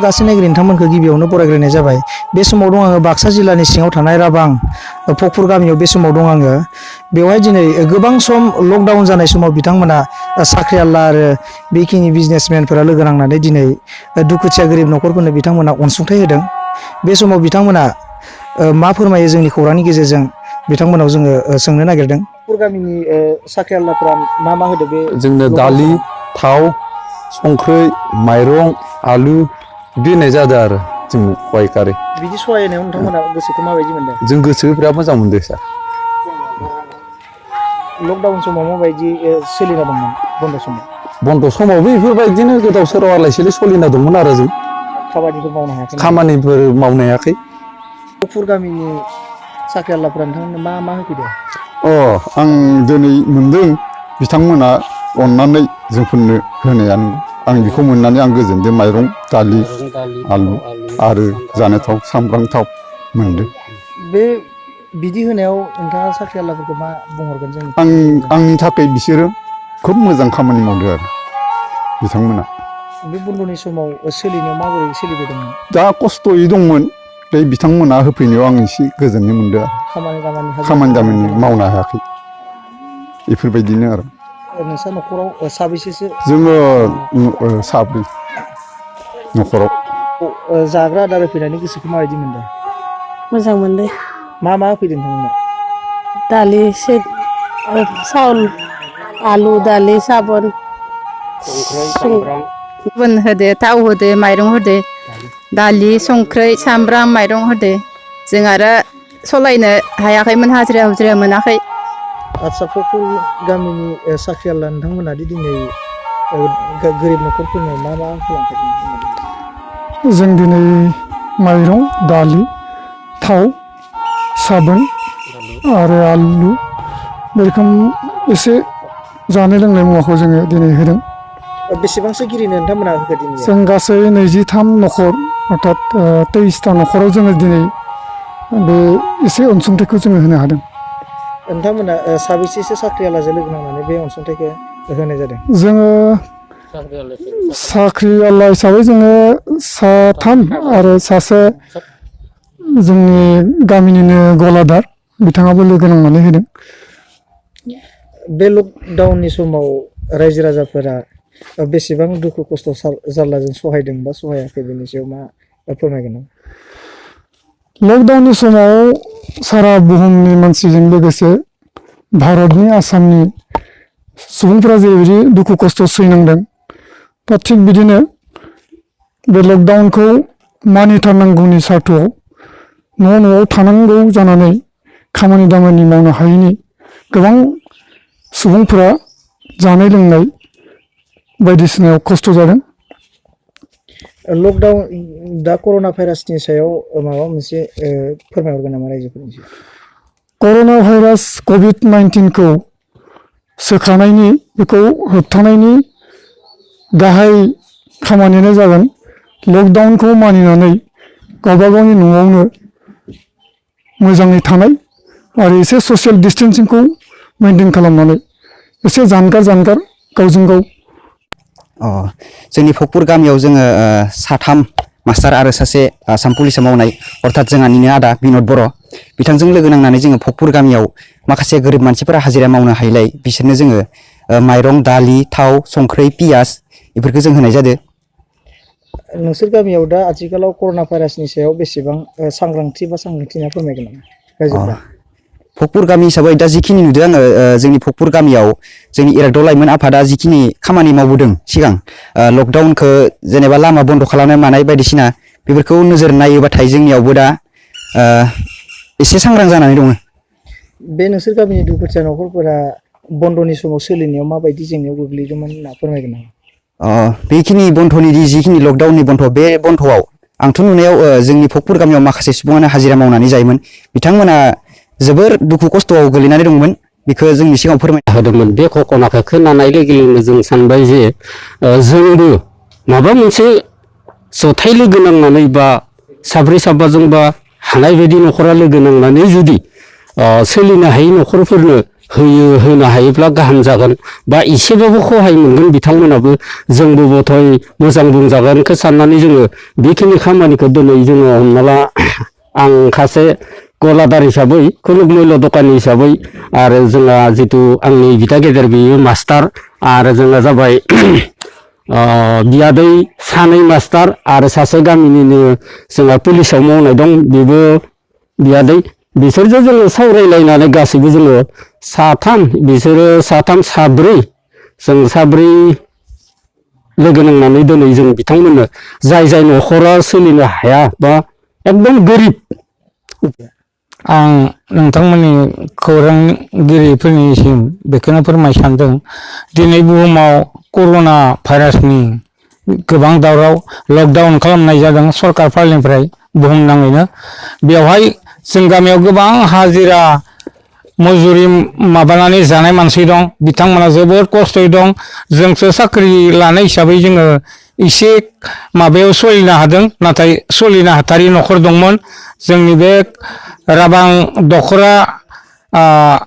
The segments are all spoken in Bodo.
गासै नायगिरि नोंथांमोनखौ गिबियावनो बरायग्रोनाय जाबाय। बे समाव दं आङो बाक्सा जिल्लानि सिङाव थानाय राबां फकफुर गामियाव बे समाव दं आङो। बेवहाय दिनै गोबां सम लकडाउन जानाय समाव बिथांमोना साख्रिआवला आरो बेखिनि बिजनेसमेनफोरा लोगो नांनानै दिनै दुखुथिया गोरिब न'खरफोरनो बिथांमोना अनसुंथाइ होदों। बे समाव बिथांमोना मा फोरमायो जोंनि खौरांनि गेजेरजों बिथांमोनाव जोङो सोंनो नागिरदों। फकफुर गामिनि साख्रिआवलाफोरा मा होदो बे? जोंनो दालि, थाव, संख्रि, माइरं, आलु बिदि होनाय जादों आरो जोंनो सहायकारि। बिदि सहाय होनायाव नोंथांमोना गोसोखौ माबायदि मोनदों? जों गोसोखौ बिराद मोजां मोनदों सार। लकडाउन समाव माबायदि सोलिना दंमोन बन्द समाव? बन्द समावबो बेफोरबायदिनो गोदाव सोराव आलाय सिलाय सोलिना दंमोन आरो जों। खामानिफोर मावनो हायाखै? खामानिफोर मावनो हायाखै। फकफुर गामिनि साख्रिआवलाफोरा नोंथांमोननो मा होफैदों? आं दिनै मोनदों बिथांमोना अननानै जोंफोरनो होनायानो। आं बेखौ मोननानै आं गोजोनदों। माइरं, दालि, आलु आरो जानाय थाव, सामब्राम थाव मोनदों। बे बिदि होनायाव नोंथाङा साख्रिआवलाफोरखौ मा बुंहरगोन? जों आंनि थाखाय बिसोरो खोब मोजां खामानि मावदों आरो बिथांमोना। बे बन्दनि समाव सोलिनायाव माबोरै सोलिबोदोंमोन? दा खस्थ'यै दंमोन। बे बिथांमोना होफैनायाव आं एसे गोजोननाय मोनदों। खामानि दामानि मावनो हायाखै बेफोरबायदिनो आरो। नोंस्रा न'खराव साबैसेसो? जोङो साब्रै न'खराव। जाग्रा आदार होफैनानै गोसोखौ माबायदि मोनदों? मोजां मोनदों। मा होफैदों नोंथांमोना? दालि, चाउल, आलु, दालि, साबन, साबुन होदो, थाव होदो, माइरं होदो, दालि, संख्रि, सामब्राम, माइरं होदो। जों आरो सलायनो हायाखैमोन, हाजिरा हुजिरा मोनाखै। आदसा फकफुर गामिनि साख्रिआवला नोंथांमोना दि दिनै गोरिब न'खरफोरनो मा होलांदों? जों दिनै माइरं, दालि, थाव, साबोन आरो आलु बे रोखोम एसे जानाय लोंनाय मुवाखौ जोङो दिनै होदों। बेसेबांसो गिरिनो नोंथांमोना होखो दिनै? जों गासै 23 न'खर अर्थात 23ता न'खराव जोङो दिनै बे एसे अनसुंथाइखौ जोङो होनो हादों। नोंथांमोना साबेसेसो साख्रिआवलाजों लोगो नांनानै बे अनसुंथाइखौ होनाय जादों? जोङो साख्रिआवला हिसाबै जोङो साथाम आरो सासे जोंनि गामिनिनो गलादार बिथाङाबो लोगो नांनानै होदों। बे लकडाउननि समाव रायजो राजाफोरा बेसेबां दुखु खस्थ' जारलाजों सहायदों बा सहायाखै बेनि सायाव मा फोरमायगोन? लकडाउननि समाव सारा बुहुमनि मानसिजों लोगोसे भारतनि आसामनि सुबुंफोरा जेरैबायदि दुखु खस्थ' सैनांदों, दा थिग बिदिनो बे लकडाउनखौ मानिथारनांगौनि सार्थ'आव न'आव थानांगौ जानानै खामानि दामानि मावनो हायैनि गोबां सुबुंफोरा जानाय लोंनाय बायदिसिनायाव खस्थ' जादों। लकडाउन दा कर'ना भाइरासनि सायाव माबा मोनसे फोरमायहरगोन नामा रायजोफोरनि? कर'ना भाइरास कभिड-19खौ सोखानायनि, बेखौ होबथानायनि गाहाय खामानियानो जागोन लकडाउनखौ मानिनानै गावबा गावनि न'आवनो मोजाङै थानाय आरो एसे ससियेल डिस्टेन्सिंखौ मेनटेन खालामनानै एसे जानगार गावजों गाव। जोंनि फकफुर गामियाव जोङो साथाम मास्टार आरो सासे आसाम पुलिसाव मावनाय अर्थात जोंहानिनो आदा बिनद बर' बिथांजों लोगो नांनानै जोङो फकफुर गामियाव माखासे गोरिब मानसिफोरा हाजिरा मावनो हायैलाय बिसोरनो जोङो माइरं, दालि, थाव, संख्रि, पियास बेफोरखौ जों होनाय जादों। नोंसोर गामियाव दा आथिखालाव कर'ना भाइरासनि सायाव बेसेबां सांग्रांथि नङा फोरमायगोन नामा रायजोफोरा? फकफुर गामि हिसाबै दा जिखिनि नुदों आङो जोंनि फकफुर गामियाव जोंनि इरागदाव लाइमोन आफादा जिखिनि खामानि मावबोदों सिगां लकडाउनखौ जेनेबा लामा बन्द' खालामनाय मानाय बायदिसिना बेफोरखौ नोजोर नायोबाथाय जोंनियावबो दा एसे सांग्रां जानानै दङ। बे नोंसोर गामिनि दुखुथिया न'खरफोरा बन्द'नि समाव सोलिनायाव माबायदि जेंनायाव गोग्लैदोंमोन होनना फोरमायगोन नामा? बेखिनि बन्धनि जिखिनि लकडाउननि बन्ध, बे बन्धआव आंथ' नुनायाव जोंनि फकफुर गामियाव माखासे सुबुङानो हाजिरा मावनानै जायोमोन। बिथांमोना जोबोर दुखु खस्थ'आव गोलैनानै दंमोन। बेखौ जोंनि सिगाङाव फोरमायना होदोंमोन। बे घटनाखौ खोनानाय लोगो लोगोनो जों सानबाय जे जोंबो माबा मोनसे जथाय लोगो नांनानै बा साब्रै साबाजों बा हानाय बायदि न'खरा लोगो नांनानै जुदि सोलिनो हायै न'खरफोरनो होनो हायोब्ला गाहाम जागोन बा एसेबाबो सहाय मोनगोन बिथांमोनाबो जोंबो बथय मोजां बुंजागोनखौ साननानै जोङो बेखिनि खामानिखौ दिनै जोङो हमना ला आं सासे गलादार हिसाबै खुनुक मुल्य दखानि हिसाबै आरो जोंहा जिथु आंनि बिदा गेदेर बेयो मास्टार आरो जोंहा जाबाय बियादै सानै मास्टार आरो सासे गामिनिनो जोंहा पुलिसाव मावनाय दं बेबो बियादै बिसोरजों जोङो सावरायलायनानै गासैबो जोङो साथाम बिसोरो साथाम साब्रै जों साब्रै लोगो नांनानै दिनै जों बिथांमोननो जाय जाय न'खरा सोलिनो हाया बा एकदम गोरिब आं नोंथांमोननि खौरांगिरिफोरनिसिम बेखौनो फोरमायनो सानदों दिनै बुहुमाव कर'ना भाइरासनि गोबां दावराव लकडाउन खालामनाय जादों सरकारफोरनिफ्राय बुहुमनाङैनो बेवहाय जों गामियाव गोबां हाजिरा मजुरि माबानानै जानाय मानसि दं बिथांमोना जोबोद खस्थ'यै दं जोंसो साख्रि लानाय हिसाबै जोङो एसे माबायाव सोलिनो हादों नाथाय सोलिनो हाथारि न'खर दंमोन जोंनि बे राबां दख'रा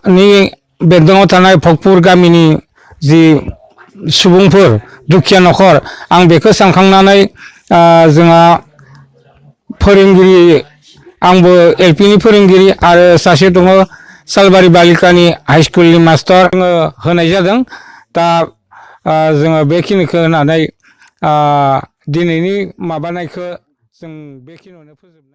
नि बेंखनाव थानाय भकपुर गामिनि जि सुबुंफोर दुखिया न'खर आं बेखौ सानखांनानै जोंहा फोरोंगिरि आंबो एलपिनि फोरोंगिरि आरो सासे दङ सालबारि बालिकानि हाइ स्कुलनि मास्टार होनाय जादों दा जोङो बेखिनिखौ होनानै दिनैनि माबानायखौ जों बेखिनियावनो फोजोबनो